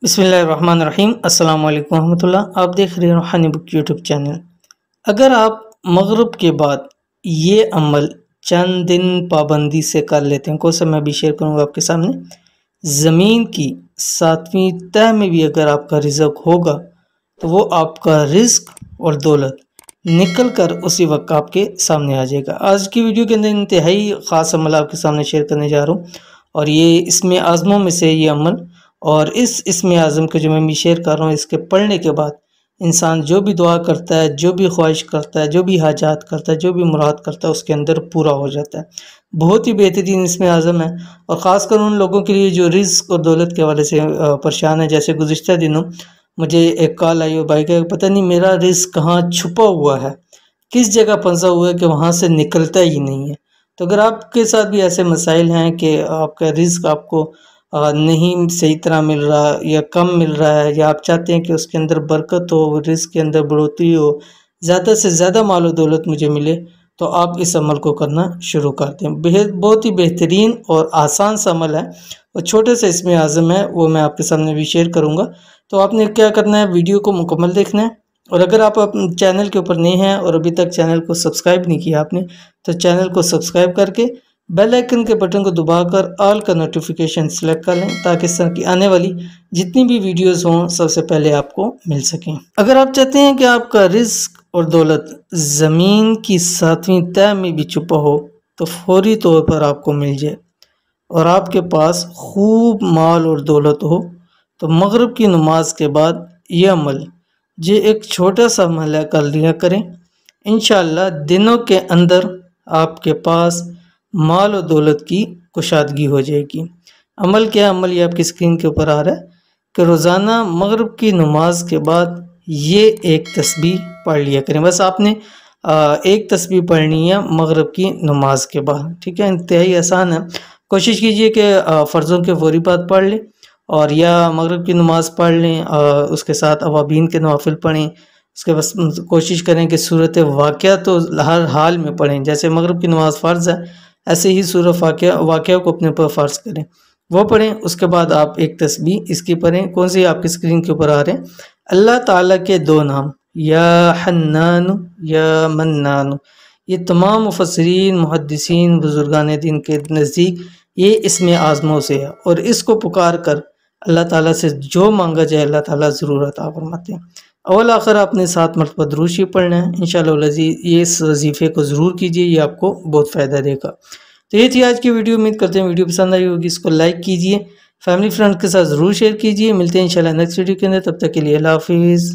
بسم اللہ الرحمن الرحیم۔ السلام علیکم ورحمۃ اللہ۔ آپ دیکھ رہے ہیں روحانی بک یوٹیوب چینل۔ اگر آپ مغرب کے بعد یہ عمل چند دن پابندی سے کر لیتے ہیں، کوئی سا میں بھی شیئر کروں گا آپ کے سامنے، زمین کی 7ویں تہ میں بھی اگر آپ کا رزق ہوگا تو وہ آپ کا رزق اور دولت نکل کر اسی وقت آپ کے سامنے آ جائے گا۔ آج کی ویڈیو کے اندر انتہائی خاص عمل آپ کے سامنے شیئر کرنے جا رہا ہوں، اور یہ اسم اعظموں میں سے یہ عمل، اور اس اسم اعظم کو جو میں بھی شیئر کر رہا ہوں، اس کے پڑھنے کے بعد انسان جو بھی دعا کرتا ہے، جو بھی خواہش کرتا ہے، جو بھی حاجات کرتا ہے، جو بھی مراد کرتا ہے، اس کے اندر پورا ہو جاتا ہے۔ بہت ہی بہترین اسم اعظم ہے، اور خاص کر ان لوگوں کے لیے جو رزق اور دولت کے حوالے سے پریشان ہے۔ جیسے گزشتہ دنوں مجھے ایک کال آئی اور بھائی کہ پتہ نہیں میرا رزق کہاں چھپا ہوا ہے، کس جگہ پھنسا ہوا ہے کہ وہاں سے نکلتا ہی نہیں ہے۔ تو اگر آپ کے ساتھ بھی ایسے مسائل ہیں کہ آپ کا رزق آپ کو نہیں صحیح طرح مل رہا یا کم مل رہا ہے، یا آپ چاہتے ہیں کہ اس کے اندر برکت ہو، رزق کے اندر بڑھوتری ہو، زیادہ سے زیادہ مال و دولت مجھے ملے، تو آپ اس عمل کو کرنا شروع کر دیں۔ بہت ہی بہترین اور آسان سا عمل ہے، اور چھوٹے سے اسم اعظم ہے، وہ میں آپ کے سامنے بھی شیئر کروں گا۔ تو آپ نے کیا کرنا ہے، ویڈیو کو مکمل دیکھنا ہے، اور اگر آپ چینل کے اوپر نئے ہیں اور ابھی تک چینل کو سبسکرائب نہیں کیا آپ نے، تو چینل کو سبسکرائب کر کے بیل آئیکن کے بٹن کو دبا کر آل کا نوٹیفیکیشن سلیکٹ کر لیں، تاکہ اس طرح کی آنے والی جتنی بھی ویڈیوز ہوں سب سے پہلے آپ کو مل سکیں۔ اگر آپ چاہتے ہیں کہ آپ کا رزق اور دولت زمین کی 7ویں تہ میں بھی چھپا ہو تو فوری طور پر آپ کو مل جائے، اور آپ کے پاس خوب مال اور دولت ہو، تو مغرب کی نماز کے بعد یہ عمل، جو ایک چھوٹا سا عمل ہے، کر لیا کریں۔ انشاءاللہ دنوں کے اندر آپ کے پاس مال و دولت کی کشادگی ہو جائے گی۔ عمل کیا عمل، یہ آپ کی اسکرین کے اوپر آ رہا ہے کہ روزانہ مغرب کی نماز کے بعد یہ ایک تسبیح پڑھ لیا کریں۔ بس آپ نے ایک تسبیح پڑھنی ہے مغرب کی نماز کے بعد، ٹھیک ہے؟ انتہائی آسان ہے۔ کوشش کیجئے کہ فرضوں کے فوری بعد پڑھ لیں، اور یا مغرب کی نماز پڑھ لیں، اس کے ساتھ اوابین کے نوافل پڑھیں۔ اس کے بس کوشش کریں کہ سورۃ واقعہ تو ہر حال میں پڑھیں، جیسے مغرب کی نماز فرض ہے، ایسے ہی سورۃ واقعہ کو اپنے پر فرض کریں، وہ پڑھیں۔ اس کے بعد آپ ایک تسبیح اس کی پڑھیں، کون سی آپ کی اسکرین کے اوپر آ رہے ہیں، اللہ تعالیٰ کے 2 نام، یا حنان یا منان۔ یہ تمام مفسرین، محدثین، بزرگان دین کے نزدیک یہ اسم اعظموں سے ہے، اور اس کو پکار کر اللہ تعالیٰ سے جو مانگا جائے اللہ تعالیٰ ضرور عطا فرماتے ہیں۔ اول آخر آپ نے 7 مرتبہ درود شریف پڑھنا ہے۔ انشاءاللہ العزیز یہ اس وظیفے کو ضرور کیجیے، یہ آپ کو بہت فائدہ دے گا۔ تو یہ تھی آج کی ویڈیو، امید کرتے ہیں ویڈیو پسند آئی ہوگی، اس کو لائک کیجیے، فیملی فرینڈ کے ساتھ ضرور شیئر کیجیے۔ ملتے ہیں انشاءاللہ نیکسٹ ویڈیو کے اندر، تب تک کے لیے اللہ حافظ۔